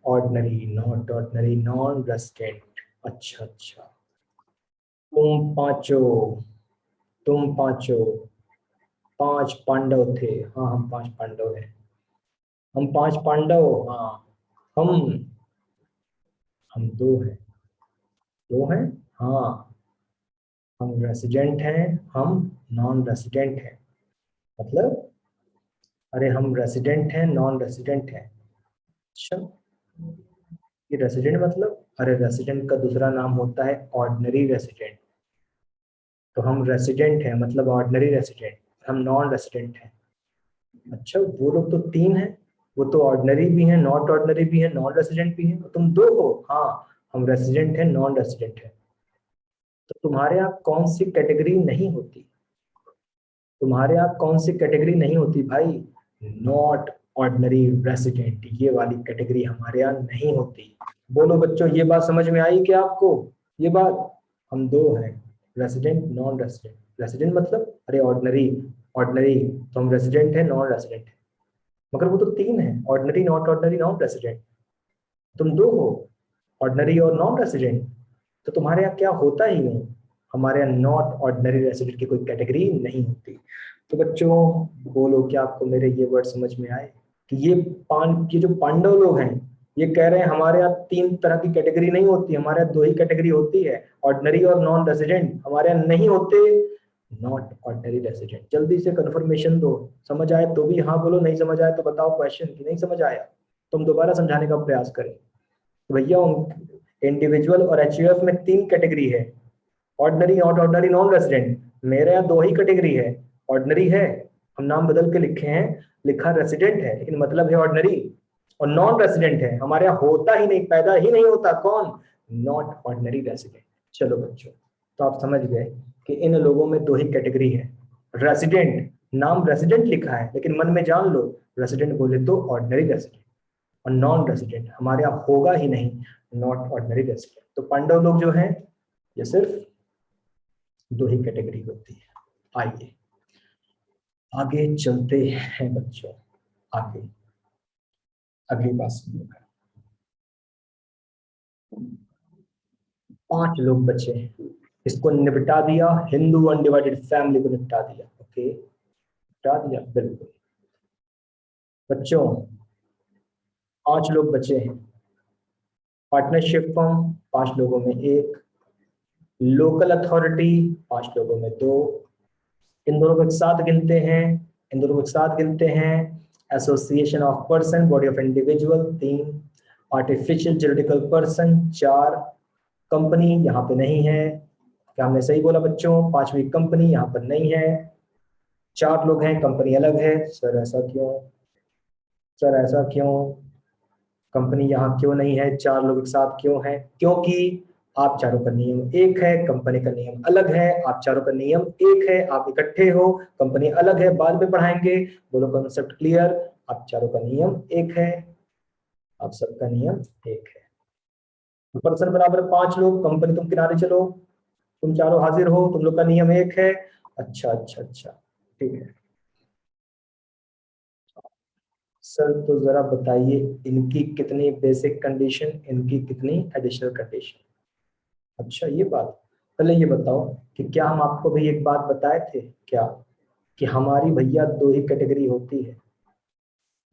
ordinary, not ordinary, non resident. अच्छा अच्छा, तुम पांचों, तुम पांचों 5 पांडव थे। हाँ हम 5 पांडव हैं, हम 5 पांडव, हाँ। हम हम 2 हैं, 2 हैं, हाँ। हम रेसिडेंट हैं, हम नॉन रेसिडेंट हैं। मतलब, अरे हम रेसिडेंट हैं, नॉन रेसिडेंट हैं। अच्छा, ये रेसिडेंट मतलब, अरे रेसिडेंट का दूसरा नाम होता है ऑर्डिनरी रेसिडेंट। तो हम रेसिडेंट हैं मतलब ऑर्डिनरी रेसिडेंट, हम नॉन रेसिडेंट हैं। अच्छा, वो लोग तो 3 हैं, वो तो ऑर्डिनरी भी हैं, नॉट ऑर्डिनरी भी हैं, नॉन रेसिडेंट भी हैं, तुम 2 हो। हाँ, हम रेसिडेंट हैं, नॉन रेसिडेंट हैं। तो तुम्हारे यहाँ कौन सी कैटेगरी नहीं होती? तुम्हारे यहाँ कौन सी कैटेगरी नहीं होती भाई? नॉट ऑर्डिनरी रेसिडेंट, ये वाली कैटेगरी हमारे यहाँ नहीं होती। बोलो बच्चों, ये बात समझ में आई क्या आपको? ये बात, हम 2 हैं, रेसिडेंट, नॉन रेसिडेंट। रेसिडेंट मतलब, अरे ऑर्डिनरी, ऑर्डिनरी तो हम रेसिडेंट है, नॉन रेसिडेंट है। मगर वो तो 3 है, ordinary, not ordinary, non resident. तुम 2 हो, ऑर्डिनरी और नॉन रेसिडेंट। तो तुम्हारे यहाँ क्या होता ही नहीं, हमारे यहाँ नॉट ऑर्डिनरी रेसिडेंट की कोई कैटेगरी नहीं होती। तो बच्चों बोलो, क्या आपको मेरे ये वर्ड समझ में आए? कि ये जो पांडव लोग हैं, ये कह रहे हैं हमारे यहाँ 3 तरह की कैटेगरी नहीं होती, हमारे यहाँ 2 ही कैटेगरी होती है, ऑर्डिनरी और नॉन रेसिडेंट। हमारे यहाँ नहीं होते नॉट ऑर्डिनरी रेसिडेंट। जल्दी से कंफर्मेशन दो, समझ आए तो भी हाँ बोलो, नहीं समझ आए तो बताओ क्वेश्चन की नहीं समझ आया, तुम दोबारा समझाने का प्रयास करें। तो भैया इंडिविजुअल और एचयूएफ में 3 कैटेगरी है, ordinary, not ordinary, non resident. मेरे यहाँ 2 ही कैटेगरी है, ऑर्डिनरी है, हम नाम बदल के लिखे हैं, लिखा रेसिडेंट है लेकिन मतलब है ऑर्डिनरी, और नॉन रेसिडेंट है, हमारे यहाँ होता ही नहीं, पैदा ही नहीं होता, कौन? Not ordinary resident. चलो बच्चों, तो आप समझ गए कि इन लोगों में 2 ही कैटेगरी है। रेसिडेंट, नाम रेसिडेंट लिखा है लेकिन मन में जान लो, रेसिडेंट बोले तो ऑर्डिनरी रेसिडेंट, और नॉन रेसिडेंट हमारे यहाँ होगा ही नहीं, नॉट ऑर्डिनरी रेसिडेंट। तो पांडव लोग जो हैं, ये सिर्फ 2 ही कैटेगरी होती है। आइए आगे चलते हैं बच्चों, आगे अगली बात सुनिएगा। 5 लोग बचे हैं, इसको निपटा दिया, हिंदू अनडिवाइडेड फैमिली को निपटा दिया। ओके, निपटा दिया, बिल्कुल। बच्चों 5 लोग बचे हैं, पार्टनरशिप फर्म 5 लोगों में 1, लोकल अथॉरिटी 5 लोगों में 2, इन दोनों को एक साथ गिनते हैं, इन दोनों को एक साथ गिनते हैं, association of person, body of individual 3, artificial juridical person 4, company यहाँ पे नहीं है। क्या हमने सही बोला बच्चों? 5वीं कंपनी यहाँ पर नहीं है। 4 लोग हैं, कंपनी अलग है। सर ऐसा क्यों? सर ऐसा क्यों? कंपनी यहाँ क्यों नहीं है, 4 लोग एक साथ क्यों है? क्योंकि आप चारों का नियम एक है, कंपनी का नियम अलग है। आप चारों का नियम एक है, आप इकट्ठे हो, कंपनी अलग है, बाद में पढ़ाएंगे। बोलो कॉन्सेप्ट क्लियर? आप चारों का नियम एक है, आप सबका नियम एक है। पर्सन बराबर 5 लोग, कंपनी तुम किनारे चलो, तुम चारों हाजिर हो, तुम लोग का नियम एक है। अच्छा अच्छा अच्छा, ठीक है सर। तो जरा बताइए इनकी कितनी बेसिक कंडीशन, इनकी कितनी एडिशनल कंडीशन। अच्छा ये बात, पहले ये बताओ कि क्या हम आपको भी एक बात बताए थे क्या, कि हमारी भैया दो ही कैटेगरी होती है,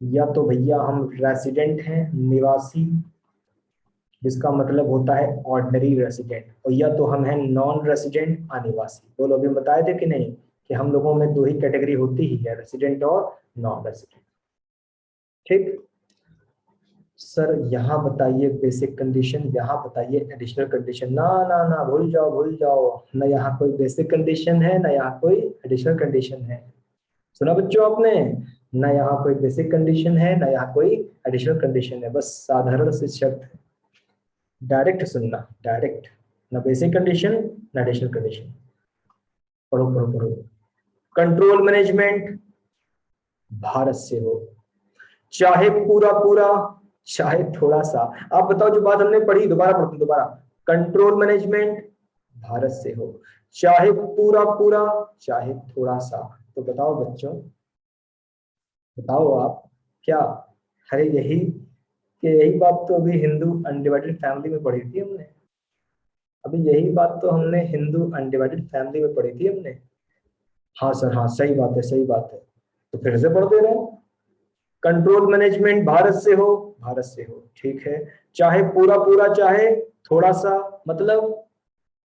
या तो भैया हम रेसिडेंट हैं, निवासी, जिसका मतलब होता है ऑर्डिनरी रेसिडेंट, और या तो हम हैं नॉन रेसिडेंट अनिवासी। बोलो अभी हम बताए थे कि नहीं कि हम लोगों में दो ही कैटेगरी होती ही है, रेसिडेंट और नॉन रेसिडेंट। ठीक सर, यहाँ बताइए बेसिक कंडीशन, यहाँ बताइए एडिशनल कंडीशन। ना ना ना, भूल जाओ भूल जाओ, ना यहाँ कोई बेसिक कंडीशन है ना यहाँ कोई एडिशनल कंडीशन है। सुना बच्चों आपने, ना यहाँ कोई बेसिक कंडीशन है ना यहाँ कोई एडिशनल कंडीशन है, बस साधारण सी शर्त है। डायरेक्ट सुनना, डायरेक्ट, ना बेसिक कंडीशन ना एडिशनल कंडीशन। पढ़ो पढ़ो पढ़ो। कंट्रोल मैनेजमेंट भारत से हो, चाहे पूरा पूरा चाहे थोड़ा सा। आप बताओ जो बात हमने पढ़ी, दोबारा पढ़ते हैं, दोबारा। कंट्रोल मैनेजमेंट भारत से हो, चाहे पूरा पूरा चाहे थोड़ा सा। तो बताओ बच्चों, बताओ आप क्या। अरे यही कि यही बात तो अभी हिंदू अनडिवाइडेड फैमिली में पढ़ी थी हमने। अभी यही बात तो हमने हिंदू अनडिवाइडेड फैमिली में पढ़ी थी हमने। हाँ सर हाँ, सही बात है सही बात है। तो फिर से पढ़ दे रहे हैं। कंट्रोल मैनेजमेंट भारत से हो, भारत से हो, ठीक है। चाहे पूरा पूरा चाहे थोड़ा सा, मतलब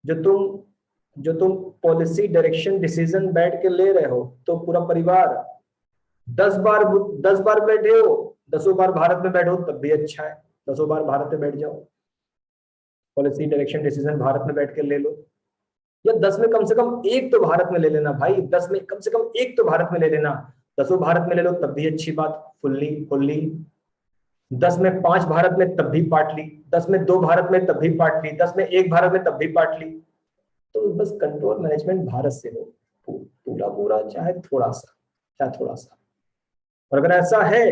जो तुम पॉलिसी डायरेक्शन डिसीजन बैठ के ले रहे हो, तो पूरा परिवार 10 बार, 10 बार बैठे हो, 10 बार भारत में बैठो तब भी अच्छा है, 10 बार भारत में बैठ जाओ, पॉलिसी डायरेक्शन डिसीजन भारत में बैठ के ले लो। या 10 में कम से कम एक तो भारत में ले लेना भाई, 10 में कम से कम एक तो भारत में ले लेना। 10 भारत में ले लो तब भी अच्छी बात, फुल्ली फुल्ली। 10 में 5 भारत में तब भी पार्ट ली, 10 में 2 भारत में तब भी पार्ट ली, 10 में 1 भारत में तब भी पार्ट ली। तो बस कंट्रोल मैनेजमेंट भारत से हो, पूरा पूरा चाहे थोड़ा सा, चाहे थोड़ा सा। और अगर ऐसा है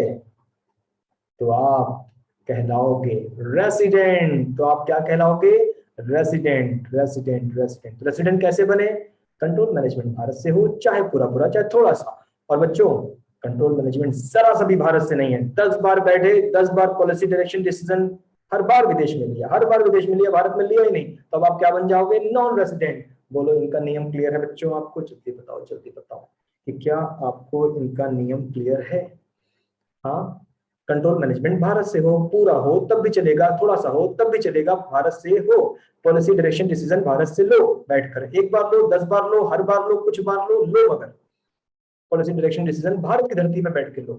तो आप कहलाओगे रेसिडेंट। तो आप क्या कहलाओगे, रेसिडेंट रेसिडेंट रेसिडेंट। रेसिडेंट कैसे बने, कंट्रोल मैनेजमेंट भारत से हो, चाहे पूरा पूरा चाहे थोड़ा सा। और बच्चों कंट्रोल मैनेजमेंट जरा सा भी भारत से नहीं है। 10 बार बैठे, 10 बार पॉलिसी डायरेक्शन डिसीजन, हर बार विदेश में लिया, हर बार विदेश में लिया, भारत में लिया ही नहीं, तो अब आप क्या बन जाओगे, नॉन रेसिडेंट। बोलो इनका नियम क्लियर है बच्चों आपको, जल्दी बताओ जल्दी बताओ कि क्या आपको इनका नियम क्लियर है। हाँ, कंट्रोल मैनेजमेंट भारत से हो, पूरा हो तब भी चलेगा, थोड़ा सा हो तब भी चलेगा, भारत से हो। पॉलिसी डायरेक्शन डिसीजन भारत से लो, बैठकर 1 बार लो, 10 बार लो, हर बार लो, कुछ बार लो, लो, मगर पॉलिसी डायरेक्शन डिसीजन भारत की धरती में बैठ के लो।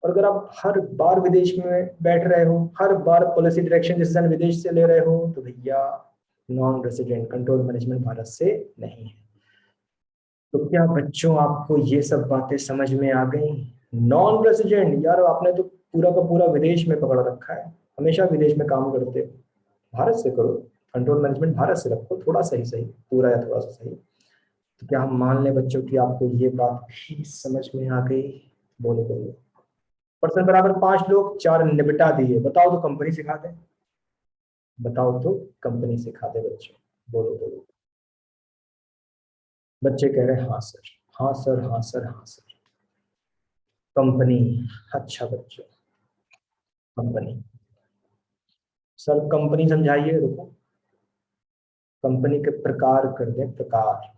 और अगर आप हर बार विदेश में बैठ रहे हो, हर बार पॉलिसी डायरेक्शन डिसीजन विदेश से ले रहे हो, तो भैया non resident, control management Bharat से नहीं है। तो क्या बच्चों आपको ये सब बातें समझ में आ गई। नॉन रेसिडेंट यार, आपने तो पूरा का पूरा विदेश में पकड़ रखा है, हमेशा विदेश में काम करते हो, भारत से करो। कंट्रोल मैनेजमेंट भारत से रखो, थोड़ा सही सही, पूरा या थोड़ा सा सही। तो क्या हम मान लें बच्चों की आपको ये बात भी समझ में आ गई। बोलो बोलो। पर्सन बराबर 5 लोग, 4 निपटा दिए। बताओ तो कंपनी सिखा दे, बताओ तो कंपनी सिखा दे बच्चों। बोलो बोलो। बच्चे कह रहे हैं हाँ सर, हाँ सर, हाँ सर, हाँ सर। कंपनी, अच्छा बच्चों, कंपनी। सर कंपनी समझाइए, रुको। कंपनी के प्रकार कर दें, प्रकार।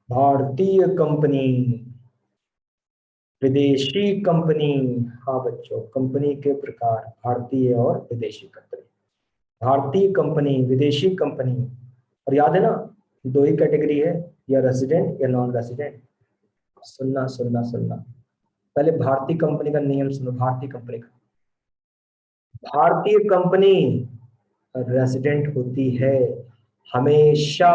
भारतीय कंपनी, विदेशी कंपनी। हाँ बच्चों, कंपनी के प्रकार भारतीय और विदेशी कंपनी। भारतीय कंपनी, विदेशी कंपनी। और याद है ना, दो ही कैटेगरी है, या रेसिडेंट या नॉन रेसिडेंट। सुनना सुनना सुनना, पहले भारतीय कंपनी का नियम सुनो। भारतीय कंपनी का, भारतीय कंपनी रेसिडेंट होती है हमेशा,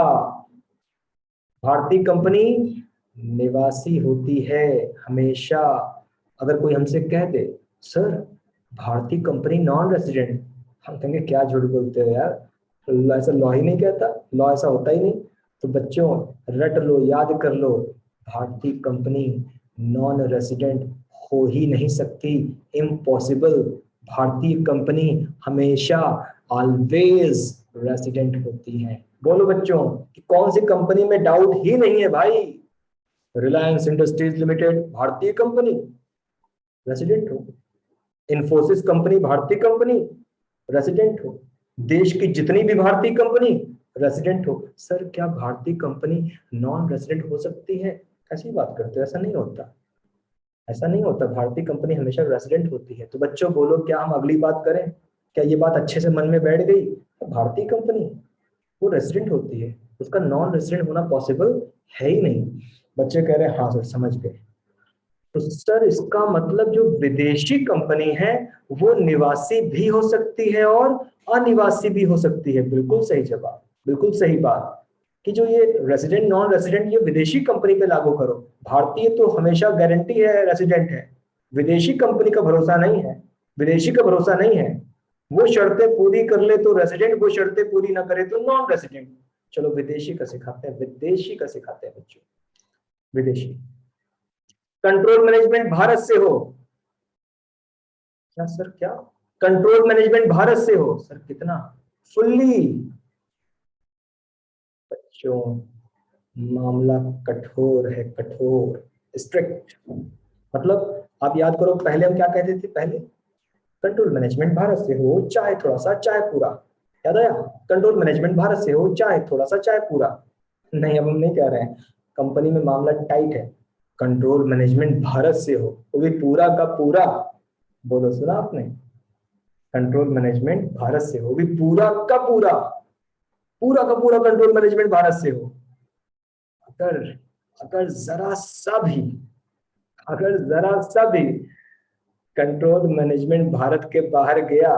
भारतीय कंपनी निवासी होती है हमेशा। अगर कोई हमसे कह दे सर भारतीय कंपनी नॉन रेसिडेंट, हम कहेंगे क्या झूठ बोलते हो यार, ऐसा लॉ ही नहीं कहता, लॉ ऐसा होता ही नहीं। तो बच्चों रट लो, याद कर लो, भारतीय कंपनी नॉन रेसिडेंट हो ही नहीं सकती, इम्पॉसिबल। भारतीय कंपनी हमेशा ऑलवेज रेसिडेंट होती है। बोलो बच्चों कि कौन सी कंपनी में डाउट ही नहीं है भाई। रिलायंस इंडस्ट्रीज लिमिटेड भारतीय कंपनी, रेसिडेंट हो। इन्फोसिस कंपनी भारतीय कंपनी, रेसिडेंट हो। देश की जितनी भी भारतीय कंपनी रेसिडेंट हो। सर क्या भारतीय कंपनी नॉन रेसिडेंट हो सकती है? ऐसी बात करते हो, ऐसा नहीं होता, ऐसा नहीं होता। भारतीय कंपनी हमेशा रेसिडेंट होती है। तो बच्चों बोलो, क्या हम अगली बात करें? क्या ये बात अच्छे से मन में बैठ गई? तो भारतीय कंपनी वो रेसिडेंट होती है, उसका नॉन रेसिडेंट होना पॉसिबल है ही नहीं। बच्चे कह रहे हैं हाँ सर समझ गए। तो सर इसका मतलब जो विदेशी कंपनी है वो निवासी भी हो सकती है और अनिवासी भी हो सकती है। बिल्कुल सही जवाब, बिल्कुल सही बात। कि जो ये रेसिडेंट नॉन रेसिडेंट ये विदेशी कंपनी पे लागू करो। भारतीय तो हमेशा गारंटी है रेसिडेंट है, विदेशी कंपनी का भरोसा नहीं है, विदेशी का भरोसा नहीं है। वो शर्तें पूरी कर ले तो रेसिडेंट, वो शर्तें पूरी ना करे तो नॉन रेसिडेंट। चलो विदेशी का सिखाते हैं, विदेशी का सिखाते हैं बच्चों। विदेशी कंट्रोल मैनेजमेंट भारत से हो। क्या सर क्या? कंट्रोल मैनेजमेंट भारत से हो सर, कितना? फुल्ली। बच्चों मामला कठोर है, कठोर, स्ट्रिक्ट। मतलब आप याद करो पहले हम क्या कहते थे? पहले कंट्रोल मैनेजमेंट भारत से हो चाहे थोड़ा सा चाहे पूरा। याद आया? कंट्रोल मैनेजमेंट भारत से हो चाहे थोड़ा सा चाहे पूरा। नहीं, अब हम नहीं कह रहे हैं। कंपनी में मामला टाइट है, कंट्रोल मैनेजमेंट भारत से हो, वो भी पूरा का पूरा। बोलो, सुना आपने? कंट्रोल मैनेजमेंट भारत से हो, भी पूरा का पूरा, पूरा का पूरा कंट्रोल मैनेजमेंट भारत से हो। अगर अगर जरा सा भी, अगर जरा सा भी कंट्रोल मैनेजमेंट भारत के बाहर गया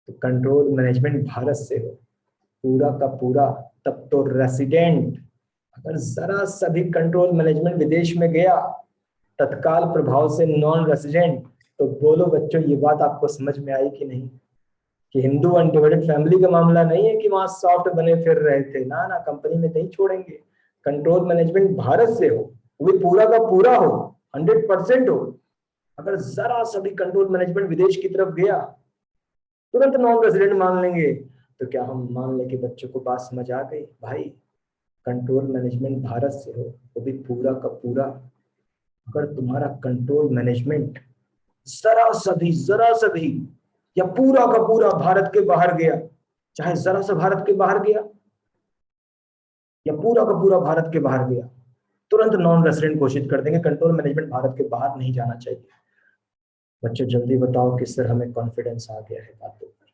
तो कंट्रोल मैनेजमेंट भारत से हो पूरा का पूरा, तब तो रेसिडेंट। अगर जरा सा भी कंट्रोल मैनेजमेंट विदेश में गया तत्काल प्रभाव से नॉन रेसिडेंट। तो बोलो बच्चों ये बात आपको समझ में आई कि नहीं? कि हिंदू अनडिवाइडेड फैमिली का मामला नहीं है कि वहां सॉफ्ट बने फिर रहे थे, ना ना, कंपनी में नहीं छोड़ेंगे। कंट्रोल मैनेजमेंट भारत से हो, वो भी पूरा का पूरा हो, 100% हो। अगर जरा सा भी कंट्रोल मैनेजमेंट विदेश की तरफ गया तुरंत नॉन रेजिडेंट मान लेंगे। तो क्या हम मान लें कि बच्चों को बात समझ आ गई? भाई कंट्रोल मैनेजमेंट भारत से हो, वो भी पूरा का पूरा। अगर तुम्हारा कंट्रोल मैनेजमेंट जरा सा भी या पूरा का पूरा भारत के बाहर गया, चाहे जरा सा भारत के बाहर गया या पूरा का पूरा भारत के बाहर गया, तुरंत नॉन रेसिडेंट घोषित कर देंगे। कंट्रोल मैनेजमेंट भारत के बाहर नहीं जाना चाहिए। बच्चों जल्दी बताओ कि सर हमें कॉन्फिडेंस आ गया है बातों पर,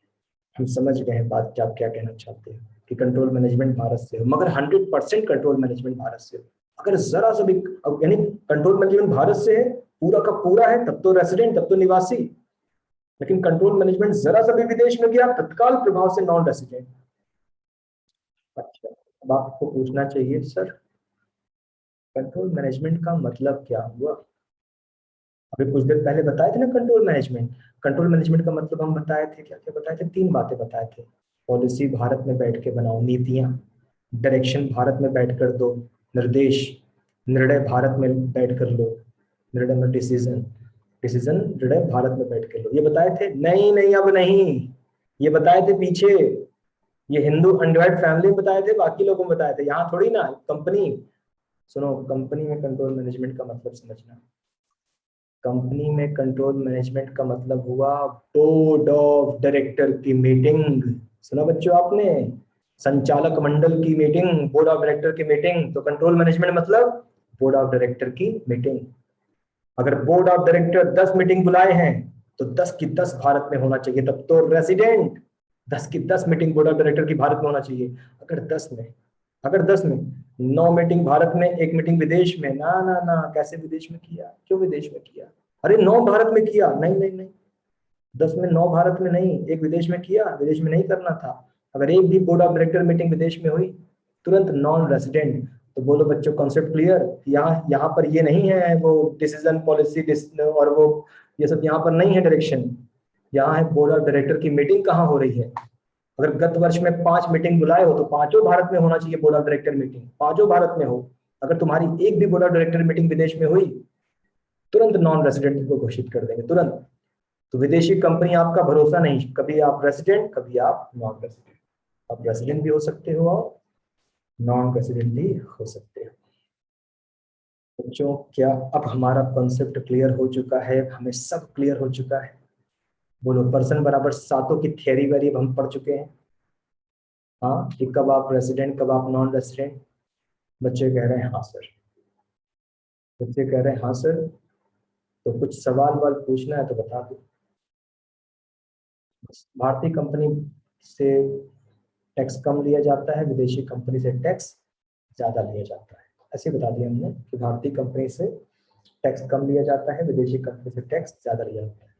हम समझ गए हैं बात क्या क्या कहना चाहते हैं कि कंट्रोल मैनेजमेंट भारत से हो, मगर 100% कंट्रोल मैनेजमेंट भारत से हो। अगर जरा सा भी, यानी कंट्रोल मैनेजमेंट भारत से है, पूरा का पूरा है, तब तो रेसिडेंट, तब तो निवासी। लेकिन कंट्रोल मैनेजमेंट जरा सा भी विदेश में गया तत्काल प्रभाव से नॉन रेसिडेंट। अच्छा, अब आपको पूछना चाहिए सर कंट्रोल मैनेजमेंट का मतलब क्या हुआ? अभी कुछ देर पहले बताए थे ना कंट्रोल मैनेजमेंट। कंट्रोल मैनेजमेंट का मतलब हम बताए थे, क्या क्या बताए थे? 3 बातें बताए थे। पॉलिसी भारत में बैठ के बनाओ, नीतियां, डायरेक्शन भारत में बैठ कर दो, निर्देश, निर्णय भारत में बैठ कर लो, निर्णय में डिसीजन, डिसीजन निर्णय भारत में बैठ कर लो। ये बताए थे? नहीं नहीं, अब नहीं, ये बताए थे पीछे। ये हिंदू अनडिवाइड फैमिली में बताए थे, बाकी लोगों में बताए थे, यहाँ थोड़ी ना। कंपनी, सुनो, कंपनी में कंट्रोल मैनेजमेंट का मतलब समझना। कंपनी में कंट्रोल मैनेजमेंट का मतलब हुआ बोर्ड ऑफ डायरेक्टर की मीटिंग। सुना बच्चों आपने? संचालक मंडल की मीटिंग, बोर्ड ऑफ डायरेक्टर की मीटिंग। तो कंट्रोल मैनेजमेंट मतलब बोर्ड ऑफ डायरेक्टर की मीटिंग। अगर बोर्ड ऑफ डायरेक्टर 10 मीटिंग बुलाए हैं तो 10 की 10 भारत में होना चाहिए, तब तो रेसिडेंट। 10 की 10 मीटिंग बोर्ड ऑफ डायरेक्टर की भारत में होना चाहिए। अगर 10 में 9 मीटिंग भारत में, 1 मीटिंग विदेश में, ना ना ना, कैसे विदेश में किया? क्यों विदेश में किया? अरे 9 भारत में किया, नहीं नहीं नहीं, 10 में 9 भारत में नहीं, एक विदेश में किया, विदेश में नहीं करना था। अगर एक भी बोर्ड ऑफ डायरेक्टर मीटिंग विदेश में हुई तुरंत नॉन रेसिडेंट। तो बोलो बच्चों कॉन्सेप्ट क्लियर? यहाँ यहाँ पर ये नहीं है वो डिसीजन पॉलिसी और वो ये सब यहाँ पर नहीं है डायरेक्शन। यहाँ है बोर्ड ऑफ डायरेक्टर की मीटिंग कहाँ हो रही है। अगर गत वर्ष में 5 मीटिंग बुलाए हो तो पांचों भारत में होना चाहिए बोर्ड ऑफ डायरेक्टर मीटिंग, पांचों भारत में हो। अगर तुम्हारी एक भी बोर्ड ऑफ डायरेक्टर मीटिंग विदेश में हुई तुरंत नॉन रेसिडेंट को घोषित कर देंगे तुरंत। तो विदेशी कंपनी आपका भरोसा नहीं, कभी आप रेसिडेंट कभी आप नॉन रेसिडेंट। आप रेसिडेंट भी हो सकते हो और नॉन रेसिडेंट भी हो सकते हो। बच्चों क्या अब हमारा कॉन्सेप्ट क्लियर हो चुका है? हमें सब क्लियर हो चुका है? बोलो, पर्सन बराबर सातों की थियरी वेरी हम पढ़ चुके हैं। हाँ, कि कब आप रेसिडेंट कब आप नॉन रेसिडेंट। बच्चे कह रहे हैं हाँ सर। बच्चे कह रहे हैं हाँ सर। तो कुछ सवाल वाल पूछना है तो बता दो। भारतीय कंपनी से टैक्स कम लिया जाता है, विदेशी कंपनी से टैक्स ज्यादा लिया जाता है। ऐसे बता दिया हमने कि भारतीय कंपनी से टैक्स कम लिया जाता है, विदेशी कंपनी से टैक्स ज्यादा लिया जाता है।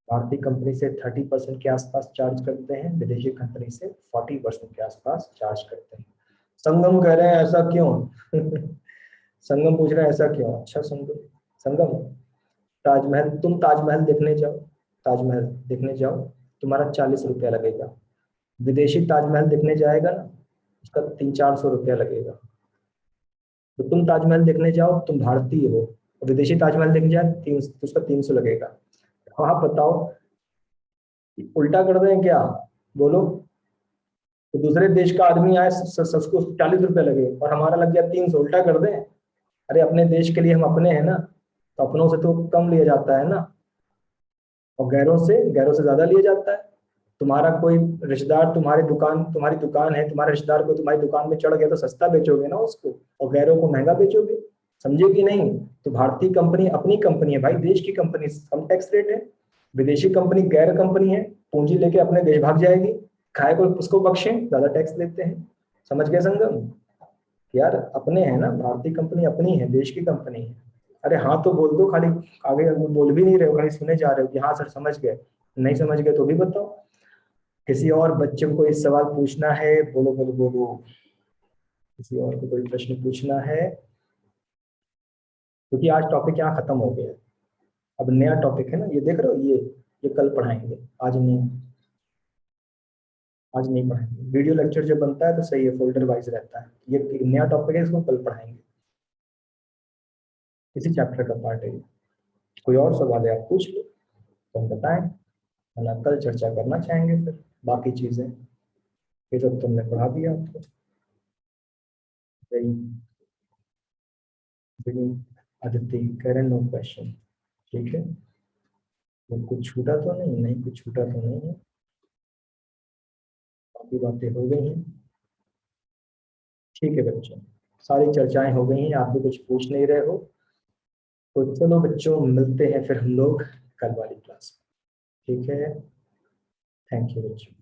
भारतीय कंपनी से 30% के आसपास चार्ज करते हैं, विदेशी कंपनी से 40% के आसपास चार्ज करते हैं। संगम कह रहे हैं ऐसा क्यों? संगम पूछ रहे हैं ऐसा क्यों? अच्छा संगम, संगम ताजमहल, तुम ताजमहल देखने जाओ, ताजमहल देखने जाओ, तुम्हारा 40 रुपया लगेगा। विदेशी ताजमहल देखने जाएगा ना, उसका 300-400 रुपया लगेगा। तो तुम ताजमहल देखने जाओ, तुम भारतीय हो, और विदेशी ताजमहल देखने जाए तो उसका 300 लगेगा। तो आप बताओ, उल्टा कर दें क्या? बोलो। तो दूसरे देश का आदमी आए, सबको 40 रुपया लगे और हमारा लग गया 300, उल्टा कर दें? अरे अपने देश के लिए हम अपने हैं ना, तो अपनों से तो कम लिया जाता है ना, और गैरों से ज्यादा लिया जाता है। तुम्हारा कोई रिश्तेदार तुम्हारी दुकान है, तुम्हारे रिश्तेदार को तुम्हारी दुकान में चढ़ गया तो सस्ता बेचोगे ना उसको, और गैरों को महंगा बेचोगे। समझे कि नहीं? तो भारतीय कंपनी अपनी कंपनी है भाई, देश की कंपनी, कम टैक्स रेट है। विदेशी कंपनी गैर कंपनी है, पूंजी लेके अपने देश भाग जाएगी, खाए को उसको बख्शे, ज्यादा टैक्स लेते हैं। समझ गए संगम? यार अपने हैं ना, भारतीय कंपनी अपनी है, देश की कंपनी है। अरे हाँ तो बोल दो खाली, आगे वो बोल भी नहीं रहे हो, खाली सुने जा रहे हो कि हाँ सर समझ गए। नहीं समझ गए तो भी बताओ। किसी और बच्चे को कोई सवाल पूछना है? बोलो बोलो बोलो। किसी और को कोई प्रश्न पूछना है? क्योंकि आज टॉपिक यहाँ खत्म हो गया है, अब नया टॉपिक है ना, ये देख रहे हो, ये कल पढ़ाएंगे, आज नहीं। आज नहीं पढ़ाएंगे। वीडियो लेक्चर जब बनता है तो सही है, फोल्डर वाइज रहता है। ये एक नया टॉपिक है, इसको कल पढ़ाएंगे, इसी चैप्टर का पार्ट है ये। कोई और सवाल है आप पूछ लो तो हम बताएं, वरना कल चर्चा करना चाहेंगे फिर बाकी चीजें। ये सब तुमने पढ़ा दिया आपको। सही। आदित्य कह रहे नो क्वेश्चन। ठीक है, तो कुछ छूटा तो नहीं? नहीं कुछ छूटा तो नहीं है, बाकी बातें हो गई हैं। ठीक है बच्चों, सारी चर्चाएं हो गई हैं, आप भी कुछ पूछ नहीं रहे हो। तो चलो बच्चों, मिलते हैं फिर हम लोग कल वाली क्लास में। ठीक है, थैंक यू बच्चों।